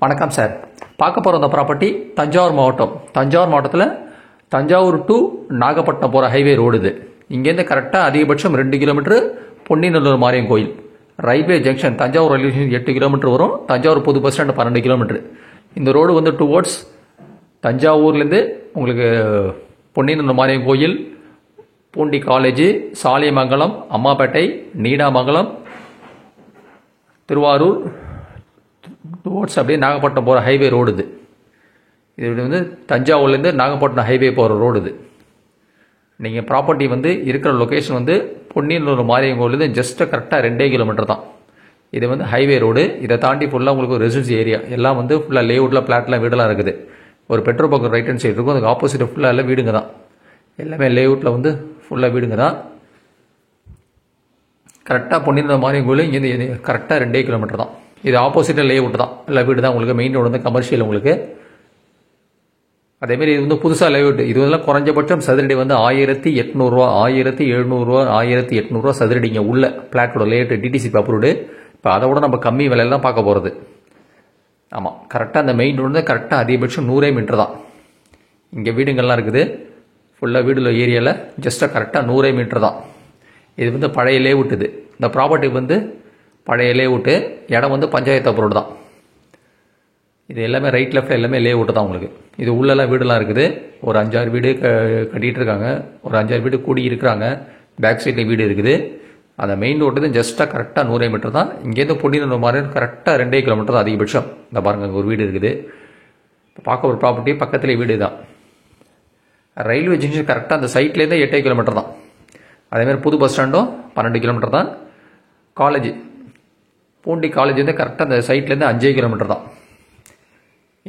வணக்கம் சார். பார்க்க போகிற இந்த ப்ராப்பர்ட்டி தஞ்சாவூர் மாவட்டம். தஞ்சாவூர் மாவட்டத்தில் தஞ்சாவூர் டு நாகப்பட்டினம் போகிற ஹைவே ரோடு இது. இங்கேருந்து கரெக்டாக அதிகபட்சம் 2 கிலோமீட்டர் பொன்னிநல்லூர் மாரியம் கோயில். Railway junction Thanjavur railway station 8 kilometre வரும். தஞ்சாவூர் புது பஸ் ஸ்டாண்டு 12 கிலோமீட்டர். இந்த ரோடு வந்து டுவோர்ட்ஸ் தஞ்சாவூர்லேருந்து உங்களுக்கு பொன்னிநல்லூர் மாரியம் கோயில், பூண்டி காலேஜு, சாலியமங்கலம், அம்மாப்பேட்டை, நீடாமங்கலம், திருவாரூர் டுவோர்ட்ஸ் அப்படியே நாகப்பட்டினம் போகிற ஹைவே ரோடு இது. இது வந்து தஞ்சாவூர்லேருந்து நாகப்பட்டினம் ஹைவே போகிற ரோடு இது. நீங்கள் ப்ராப்பர்ட்டி வந்து இருக்கிற லொக்கேஷன் வந்து பொன்னிநல்லூர் மாரியம் கோயிலேருந்து ஜஸ்ட் கரெக்டாக 2 கிலோமீட்டர் தான். இது வந்து ஹைவே ரோடு. இதை தாண்டி ஃபுல்லாக உங்களுக்கு ரெசிடென்சி ஏரியா எல்லாம் வந்து ஃபுல்லாக லேஅவுட்டில் பிளாட்லாம் வீடெல்லாம் இருக்குது. ஒரு petrol bunk right hand side இருக்கும். அதுக்கு ஆப்போசிட் ஃபுல்லாக எல்லாம் வீடுங்க தான். எல்லாமே லேஅவுட்டில் வந்து ஃபுல்லாக வீடுங்க தான். கரெக்டாக பொன்னிநல்லூர் மாரியம் கோயில் இங்கேருந்து கரெக்டாக 2 கிலோமீட்டர் தான். இது ஆப்போசிட்டில் லேஅவுட் தான். இல்லை வீடு தான் உங்களுக்கு. மெயின் ரோடு வந்து கமர்ஷியல் உங்களுக்கு. அதேமாரி இது வந்து புதுசாக லேஅவுட். இது வந்து குறைஞ்சபட்சம் சதுரடி வந்து 1800 ரூபா, 1700 ரூபா, 1800 ரூபா சதுரடிங்க உள்ள பிளாட்டோட லேஅவுட் டிடிசி அப்ரூவ்டு. இப்போ அதை விட நம்ம கம்மி விலையெல்லாம் பார்க்க போகிறது. ஆமாம், கரெக்டாக அந்த மெயின் ரோடு வந்து கரெக்டாக அதிகபட்சம் 100 மீட்டர் தான். இங்கே வீடுங்கள்லாம் இருக்குது. ஃபுல்லாக வீடுல ஏரியாவில் ஜஸ்ட்டாக கரெக்டாக 100 மீட்டர் தான். இது வந்து பழைய லேஅவுட். இது இந்த ப்ராப்பர்ட்டி வந்து பழைய லேஅவுட்டு. இடம் வந்து பஞ்சாயத்து அப்ரூவ்டு தான். இது எல்லாமே ரைட் லெஃப்ட் எல்லாமே லேஅவுட்டு தான் உங்களுக்கு. இது உள்ளெல்லாம் வீடெல்லாம் இருக்குது. ஒரு 5-6 வீடு கட்டிகிட்டு இருக்காங்க. ஒரு 5-6 வீடு கூடி இருக்கிறாங்க. பேக் சைடில் வீடு இருக்குது. அந்த மெயின் ரோட்டு தான் ஜஸ்ட்டாக கரெக்டாக 100 மீட்டர் தான். இங்கேருந்து பொன்னிநல்லூர் மாரியம் கரெக்டாக 2 கிலோமீட்டர் தான் அதிகபட்சம். இந்த பாருங்கள், அங்கே ஒரு வீடு இருக்குது. இப்போ பார்க்க ஒரு ப்ராப்பர்ட்டி பக்கத்துலேயே வீடு தான். ரயில்வே ஜங்ஷன் கரெக்டாக அந்த சைட்லேருந்து 8 கிலோமீட்டர் தான். அதேமாதிரி புது பஸ் ஸ்டாண்டும் 12 கிலோமீட்டர் தான். காலேஜ் பூண்டி காலேஜ் வந்து கரெக்டாக அந்த சைட்லேருந்து 5 கிலோமீட்டர் தான்.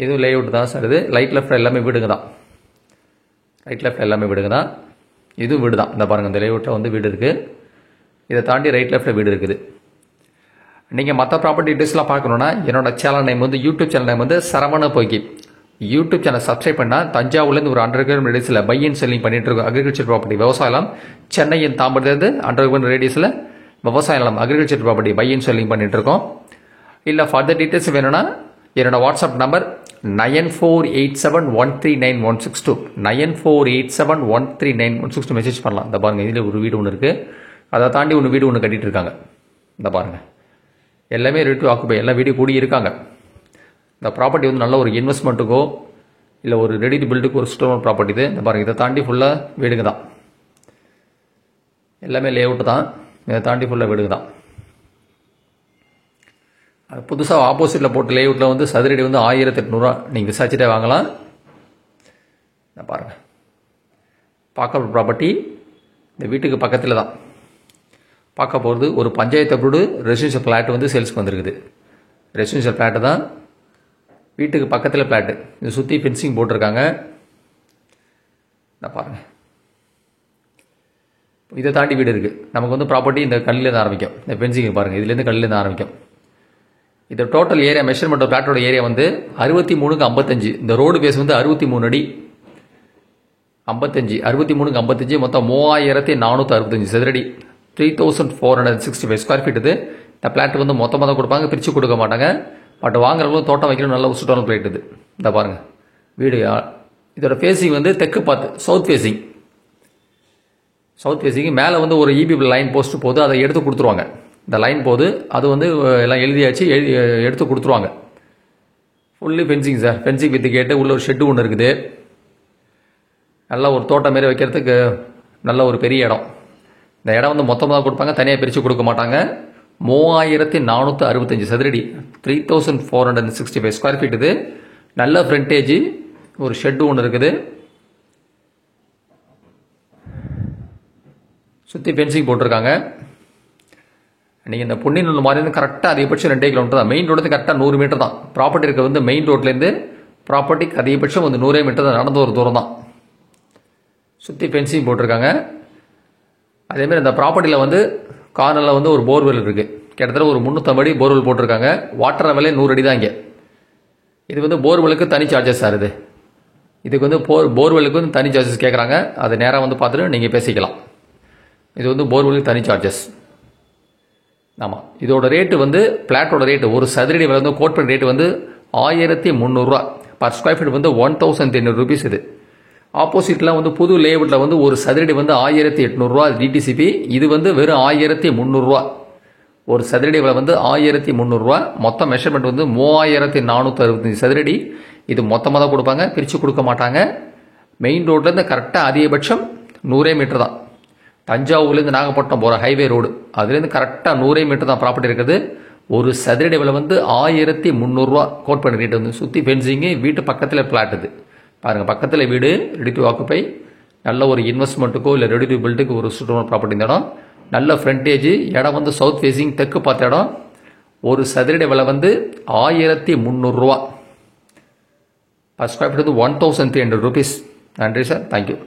இதுவும் லேஅவுட் தான் சார். இது லைட் லெஃப்ட் எல்லாமே வீடுங்க தான். ரைட் லெஃப்ட் எல்லாமே வீடுங்க தான். இதுவும் வீடு தான். இந்த பாருங்கள், இந்த லேஅவுட்டில் வந்து வீடு இருக்குது. இதை தாண்டி ரைட் லெஃப்ட்டில் வீடு இருக்குது. நீங்கள் மற்ற ப்ராப்பர்ட்டி டீட்டெயில்ஸ்லாம் பார்க்கணுன்னா என்னோட சேனல் நேம் வந்து யூடியூப் சேனல் நேம் வந்து சரவண பொய்கி. யூடியூப் சேனல் சப்ஸ்கிரைப் பண்ணால் தஞ்சாவூர்லேருந்து ஒரு 100 கிலோமீட்டர் ரேடியஸில் பை அண்ட் செல்லிங் பண்ணிட்டு இருக்கோம். அக்ரிகல்ச்சர் ப்ராப்பர்ட்டி விவசாயம். சென்னையின் தாம்பரத்துலேருந்து 100 கிலோமீட்டர் ரேடியஸில் விவசாயம் agriculture property buy and selling பண்ணிட்டு இருக்கோம். இல்லை ஃபர்தர் டீட்டெயில்ஸ் வேணும்னா என்னோட வாட்ஸ்அப் நம்பர் 9487139162 9487139162 மெசேஜ் பண்ணலாம். இந்த பாருங்கள், இதில் ஒரு வீடு ஒன்று இருக்குது. அதை தாண்டி ஒன்று வீடு ஒன்று கட்டிகிட்டு இருக்காங்க. இந்த பாருங்கள், எல்லாமே ரெடி டு ஆக்குபை, எல்லாம் வீடு கூடி இருக்காங்க. இந்த ப்ராப்பர்ட்டி வந்து நல்ல ஒரு இன்வெஸ்ட்மெண்ட்டுக்கோ இல்லை ஒரு ரெடி டு பில்டுக்கு ஒரு ஸ்டோன் ப்ராப்பர்ட்டி இது. இந்த பாருங்கள், இதை தாண்டி ஃபுல்லாக வீடுங்க தான். எல்லாமே லேஅவுட் தான். இதை தாண்டி ஃபுல்லாக வீடுங்க தான். புதுசாக ஆப்போசிட்டில் போட்ட லேஅவுட்டில் வந்து சதுரடி வந்து 1800 ரூபா. நீங்கள் விசாரிச்சுட்டே வாங்கலாம். பாருங்கள், பார்க்க ப்ராப்பர்ட்டி இந்த வீட்டுக்கு பக்கத்தில் தான். பார்க்க போகிறது ஒரு பஞ்சாயத்து அப்ரூவ்டு ரெசிடென்ஷியல் ஃப்ளாட் வந்து சேல்ஸ்க்கு வந்திருக்குது. ரெசிடென்ஷியல் ஃப்ளாட்டு தான். வீட்டுக்கு பக்கத்தில் ஃப்ளாட்டு. இது சுற்றி ஃபென்சிங் போட்டிருக்காங்க. நான் பாருங்கள், இதை தாண்டி வீடு இருக்குது. நமக்கு வந்து ப்ராப்பர்ட்டி இந்த கல்லிலேருந்து ஆரம்பிக்கும். இந்த ஃபென்சிங் பாருங்கள், இதுலேருந்து கல்லிலேருந்து ஆரம்பிக்கும். இந்த டோட்டல் ஏரியா மெஷர்மெண்ட் ஃப்ளாட்டோட ஏரியா வந்து 63x55. இந்த ரோடு பேஸ் வந்து 63 அடி 55. 63x55 மொத்தம் 3465 சதுரடி, 3465 ஸ்கொயர் ஃபீட். இது இந்த பிளாட் வந்து மொத்தமாக தான் கொடுப்பாங்க, பிரித்து கொடுக்க மாட்டாங்க. பட் வாங்குறவங்களும் தோட்டம் வைக்கணும், நல்ல சுட்டான பிளேட் இது. இந்த பாருங்கள் வீடு. இதோட ஃபேஸிங் வந்து தெற்கு பார்த்து சவுத் ஃபேஸிங். சவுத் ஃபேஸிங் மேலே வந்து ஒரு இபி லைன் போஸ்ட் போது அதை எடுத்து கொடுத்துருவாங்க. இந்த லைன் போது அது வந்து எல்லாம் எழுதியாச்சு, எடுத்து கொடுத்துருவாங்க. Fully fencing sir. Fencing with கேட்டு உள்ள ஒரு ஷெட்டு ஒன்று இருக்குது. நல்லா ஒரு தோட்டம் மாரி வைக்கிறதுக்கு நல்ல ஒரு பெரிய இடம். இந்த இடம் வந்து மொத்தமாக கொடுப்பாங்க, தனியாக பிரித்து கொடுக்க மாட்டாங்க. 3465 சதுரடி, 3465 ஸ்கொயர் ஃபீட். இது நல்ல ஃப்ரண்டேஜ். ஒரு ஷெட்டு ஒன்று இருக்குது. சுற்றி ஃபென்சிங் போட்டிருக்காங்க. நீங்கள் இந்த பொன்னிநல்லூர் மாரியம் கரெக்டாக அதிகபட்சம் 2 கிலோமீட்டர் தான். மெயின் ரோடு கரெக்டாக 100 மீட்டர் தான். ப்ராப்பர்ட்டி இருக்க வந்து மெயின் ரோட்லேருந்து ப்ராப்பர்ட்டிக்கு அதிகபட்சம் வந்து 100 மீட்டர் தான். நடந்த ஒரு தூரம் தான். சுற்றி ஃபென்சிங் போட்டிருக்காங்க. அதேமாதிரி இந்த ப்ராப்பர்ட்டியில் வந்து கார்னரில் வந்து ஒரு போர்வெல் இருக்குது. கிட்டத்தட்ட ஒரு 350 அடி போர்வெல் போட்டிருக்காங்க. வாட்டர் விலை 100 அடி தான் இங்கே. இது வந்து போர்வெலுக்கு தனி சார்ஜஸ் சார். இதுக்கு வந்து போர்வெலுக்கு வந்து தனி சார்ஜஸ் கேட்குறாங்க. அது நேராக வந்து பார்த்துட்டு நீங்கள் பேசிக்கலாம். இது வந்து போர்வெலுக்கு தனி சார்ஜஸ். ஆமாம், இதோட ரேட்டு வந்து பிளாட்டோட ரேட்டு ஒரு சதுரடி வந்து கோட் பண்ண ரேட்டு வந்து 1300 ரூபா. பர் ஸ்கொயர் ஃபீட் வந்து 1300 rupees இது. ஆப்போசிட்ல வந்து புது லேஅவுட்ல வந்து ஒரு சதுரடி வந்து 1800 ரூபா டிடிசிபி. இது வந்து வெறும் 1300 ரூபா. ஒரு சதுரடி விலை வந்து 1300 ரூபா. மொத்த மெஷர்மெண்ட் வந்து 3465 சதுரடி. இது மொத்தமாக தான் கொடுப்பாங்க, பிரித்து கொடுக்க மாட்டாங்க. மெயின் ரோட்லேருந்து கரெக்டாக அதிகபட்சம் 100 மீட்டர் தான். தஞ்சாவூர்லேருந்து நாகப்பட்டினம் போகிற ஹைவே ரோடு அதுலேருந்து கரெக்டாக 100 மீட்டர் தான் ப்ராப்பர்ட்டி இருக்குது. ஒரு சதுரடி விலை வந்து 1300 ரூபா கோட் பண்ணி ரேட் வந்து. சுற்றி ஃபென்சிங்கு, வீட்டு பக்கத்தில் பிளாட் இது பாருங்கள். பக்கத்தில் வீடு, ரெடி டு ஆக்குப்பை. நல்ல ஒரு இன்வெஸ்ட்மெண்ட்டுக்கோ இல்லை ரெடி டு பில்டுக்கு ஒரு சூட்டமான ப்ராப்பர்ட்டி இந்த இடம். நல்ல ஃப்ரண்டேஜ் இடம் வந்து சவுத் ஃபேஸிங், தெற்கு பார்த்த இடம். ஒரு சதுரடி விலை வந்து 1300 ரூபா. பர் ஸ்கொயர் ஃபீட் வந்து 1300 rupees. நன்றி சார், தேங்க்யூ.